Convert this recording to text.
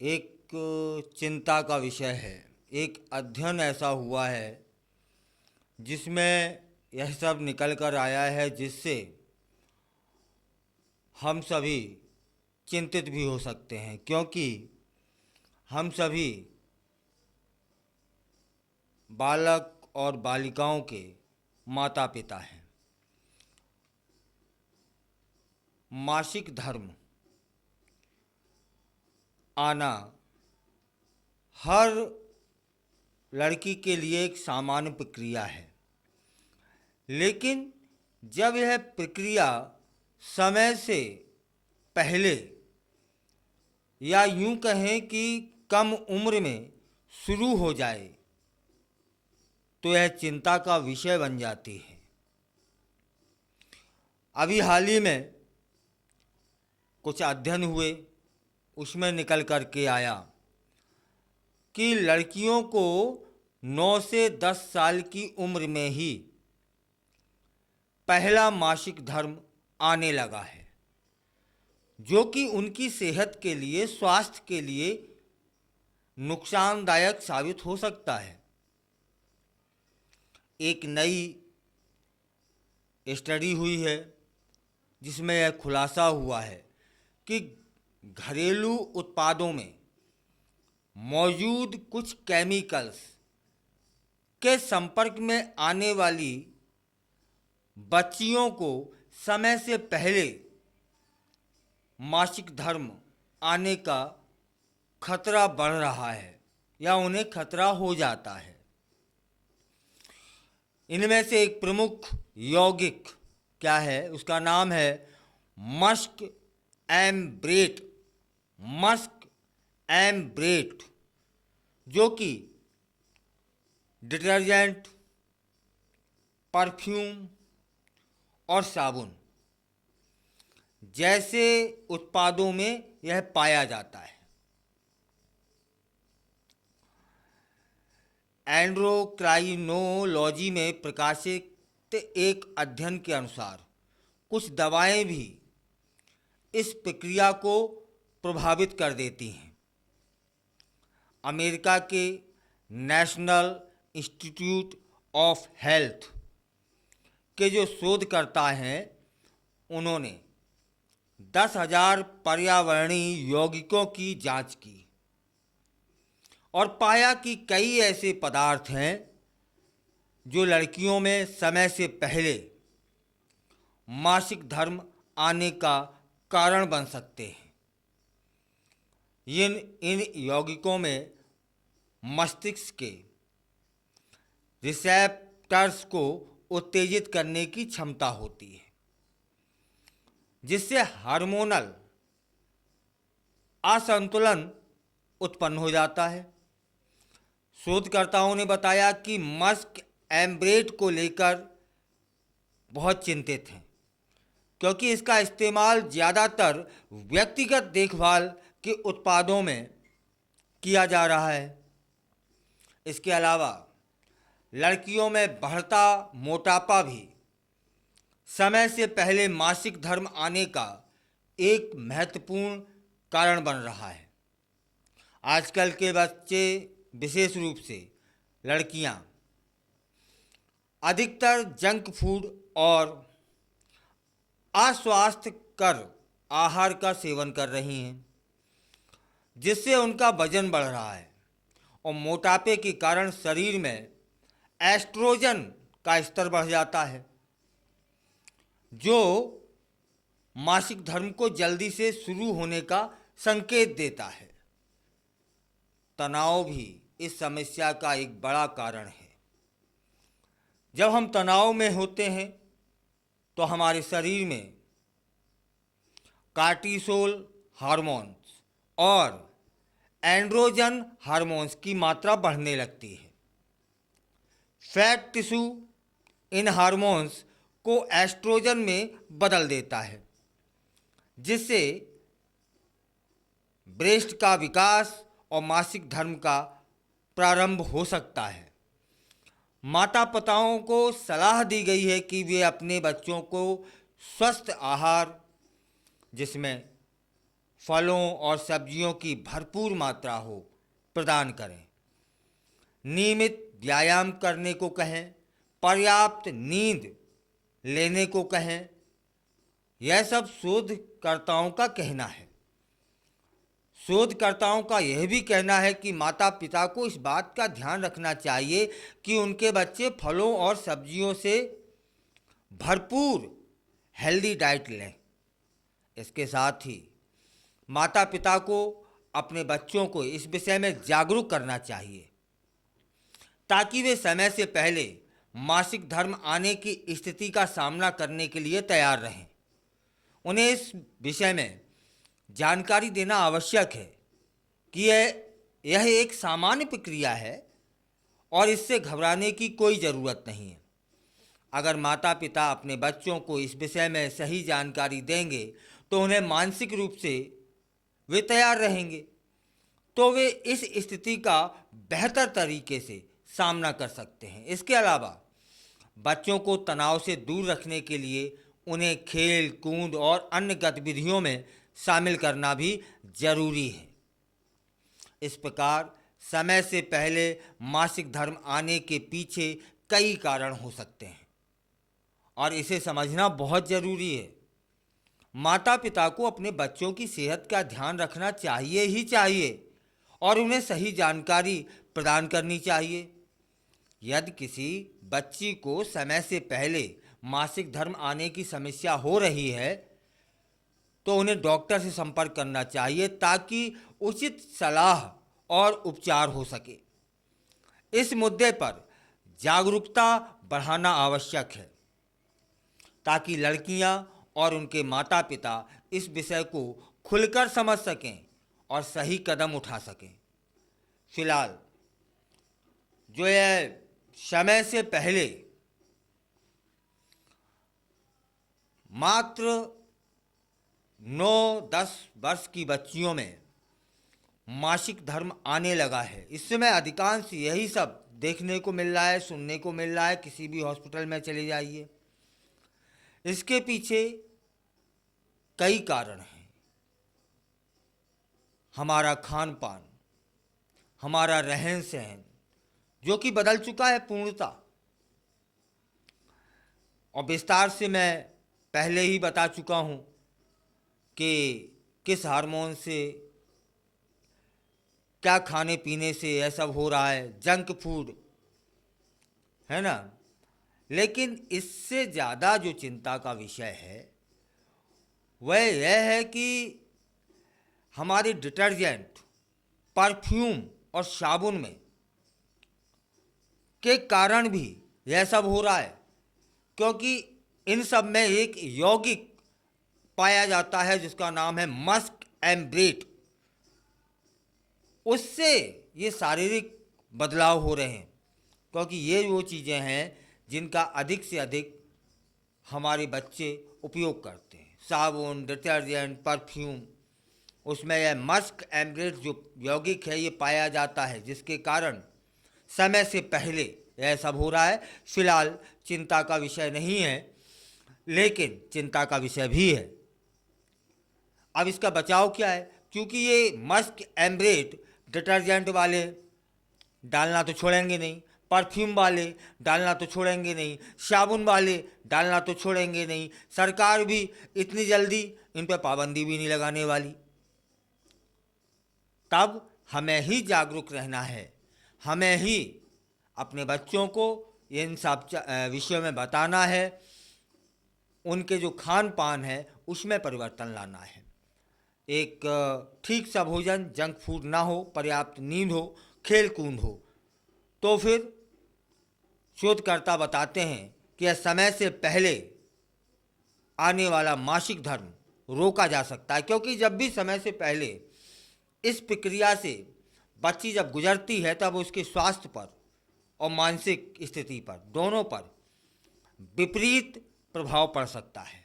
एक चिंता का विषय है। एक अध्ययन ऐसा हुआ है जिसमें यह सब निकल कर आया है, जिससे हम सभी चिंतित भी हो सकते हैं, क्योंकि हम सभी बालक और बालिकाओं के माता पिता हैं। मासिक धर्म आना हर लड़की के लिए एक सामान्य प्रक्रिया है, लेकिन जब यह प्रक्रिया समय से पहले या यूं कहें कि कम उम्र में शुरू हो जाए तो यह चिंता का विषय बन जाती है। अभी हाल ही में कुछ अध्ययन हुए, उसमें निकल कर के आया कि लड़कियों को 9 से 10 साल की उम्र में ही पहला मासिक धर्म आने लगा है, जो कि उनकी सेहत के लिए, स्वास्थ्य के लिए नुकसानदायक साबित हो सकता है। एक नई स्टडी हुई है जिसमें यह खुलासा हुआ है कि घरेलू उत्पादों में मौजूद कुछ केमिकल्स के संपर्क में आने वाली बच्चियों को समय से पहले मासिक धर्म आने का खतरा बढ़ रहा है या उन्हें खतरा हो जाता है। इनमें से एक प्रमुख यौगिक क्या है, उसका नाम है मस्क एम्ब्रेट। मस्क एम्ब्रेट जो कि डिटर्जेंट, परफ्यूम और साबुन जैसे उत्पादों में यह पाया जाता है। एंडोक्राइनोलॉजी में प्रकाशित एक अध्ययन के अनुसार कुछ दवाएं भी इस प्रक्रिया को प्रभावित कर देती हैं। अमेरिका के नेशनल इंस्टीट्यूट ऑफ हेल्थ के जो शोधकर्ता हैं, उन्होंने 10,000 पर्यावरणीय यौगिकों की जांच की और पाया कि कई ऐसे पदार्थ हैं जो लड़कियों में समय से पहले मासिक धर्म आने का कारण बन सकते हैं। इन यौगिकों में मस्तिष्क के रिसेप्टर्स को उत्तेजित करने की क्षमता होती है, जिससे हार्मोनल असंतुलन उत्पन्न हो जाता है। शोधकर्ताओं ने बताया कि मस्क एम्ब्रेट को लेकर बहुत चिंतित हैं, क्योंकि इसका इस्तेमाल ज़्यादातर व्यक्तिगत देखभाल के उत्पादों में किया जा रहा है। इसके अलावा लड़कियों में बढ़ता मोटापा भी समय से पहले मासिक धर्म आने का एक महत्वपूर्ण कारण बन रहा है। आजकल के बच्चे, विशेष रूप से लड़कियां, अधिकतर जंक फूड और अस्वास्थ्यकर आहार का सेवन कर रही हैं, जिससे उनका वजन बढ़ रहा है और मोटापे के कारण शरीर में एस्ट्रोजन का स्तर बढ़ जाता है, जो मासिक धर्म को जल्दी से शुरू होने का संकेत देता है। तनाव भी इस समस्या का एक बड़ा कारण है। जब हम तनाव में होते हैं तो हमारे शरीर में कार्टिसोल हार्मोन्स और एंड्रोजन हार्मोन्स की मात्रा बढ़ने लगती है। फैट टिश्यू इन हार्मोन्स को एस्ट्रोजन में बदल देता है, जिससे ब्रेस्ट का विकास और मासिक धर्म का प्रारंभ हो सकता है। माता पिताओं को सलाह दी गई है कि वे अपने बच्चों को स्वस्थ आहार, जिसमें फलों और सब्जियों की भरपूर मात्रा हो प्रदान करें। नियमित व्यायाम करने को कहें, पर्याप्त नींद लेने को कहें। यह सब शोधकर्ताओं का कहना है। शोधकर्ताओं का यह भी कहना है कि माता पिता को इस बात का ध्यान रखना चाहिए कि उनके बच्चे फलों और सब्जियों से भरपूर हेल्दी डाइट लें। इसके साथ ही माता पिता को अपने बच्चों को इस विषय में जागरूक करना चाहिए ताकि वे समय से पहले मासिक धर्म आने की स्थिति का सामना करने के लिए तैयार रहें। उन्हें इस विषय में जानकारी देना आवश्यक है कि यह एक सामान्य प्रक्रिया है और इससे घबराने की कोई ज़रूरत नहीं है। अगर माता पिता अपने बच्चों को इस विषय में सही जानकारी देंगे तो उन्हें मानसिक रूप से वे तैयार रहेंगे, तो वे इस स्थिति का बेहतर तरीके से सामना कर सकते हैं। इसके अलावा बच्चों को तनाव से दूर रखने के लिए उन्हें खेल कूद और अन्य गतिविधियों में शामिल करना भी जरूरी है। इस प्रकार समय से पहले मासिक धर्म आने के पीछे कई कारण हो सकते हैं और इसे समझना बहुत ज़रूरी है। माता पिता को अपने बच्चों की सेहत का ध्यान रखना चाहिए ही चाहिए और उन्हें सही जानकारी प्रदान करनी चाहिए। यदि किसी बच्ची को समय से पहले मासिक धर्म आने की समस्या हो रही है तो उन्हें डॉक्टर से संपर्क करना चाहिए ताकि उचित सलाह और उपचार हो सके। इस मुद्दे पर जागरूकता बढ़ाना आवश्यक है ताकि लड़कियां और उनके माता पिता इस विषय को खुलकर समझ सकें और सही कदम उठा सकें। फिलहाल जो यह समय से पहले मात्र 9-10 वर्ष की बच्चियों में मासिक धर्म आने लगा है, इस समय अधिकांश यही सब देखने को मिल रहा है, सुनने को मिल रहा है। किसी भी हॉस्पिटल में चले जाइए, इसके पीछे कई कारण हैं। हमारा खान पान, हमारा रहन सहन जो कि बदल चुका है पूर्णतः, और विस्तार से मैं पहले ही बता चुका हूँ कि किस हार्मोन से, क्या खाने पीने से यह सब हो रहा है, जंक फूड है ना। लेकिन इससे ज़्यादा जो चिंता का विषय है वह यह है कि हमारे डिटर्जेंट, परफ्यूम और साबुन में के कारण भी यह सब हो रहा है, क्योंकि इन सब में एक यौगिक पाया जाता है जिसका नाम है मस्क एम्ब्रेट। उससे ये शारीरिक बदलाव हो रहे हैं, क्योंकि ये वो चीज़ें हैं जिनका अधिक से अधिक हमारे बच्चे उपयोग करते हैं। साबुन, डिटर्जेंट, परफ्यूम, उसमें यह मस्क एम्ब्रेट जो यौगिक है ये पाया जाता है, जिसके कारण समय से पहले यह सब हो रहा है। फिलहाल चिंता का विषय नहीं है, लेकिन चिंता का विषय भी है। अब इसका बचाव क्या है? क्योंकि ये मस्क एम्ब्रेट डिटर्जेंट वाले डालना तो छोड़ेंगे नहीं, परफ्यूम वाले डालना तो छोड़ेंगे नहीं, साबुन वाले डालना तो छोड़ेंगे नहीं, सरकार भी इतनी जल्दी इन पर पाबंदी भी नहीं लगाने वाली। तब हमें ही जागरूक रहना है, हमें ही अपने बच्चों को इन सब विषयों में बताना है, उनके जो खान पान है उसमें परिवर्तन लाना है। एक ठीक सा भोजन, जंक फूड ना हो, पर्याप्त नींद हो, खेल कूद हो, तो फिर शोधकर्ता बताते हैं कि यह समय से पहले आने वाला मासिक धर्म रोका जा सकता है। क्योंकि जब भी समय से पहले इस प्रक्रिया से बच्ची जब गुजरती है तब उसके स्वास्थ्य पर और मानसिक स्थिति पर, दोनों पर विपरीत प्रभाव पड़ सकता है।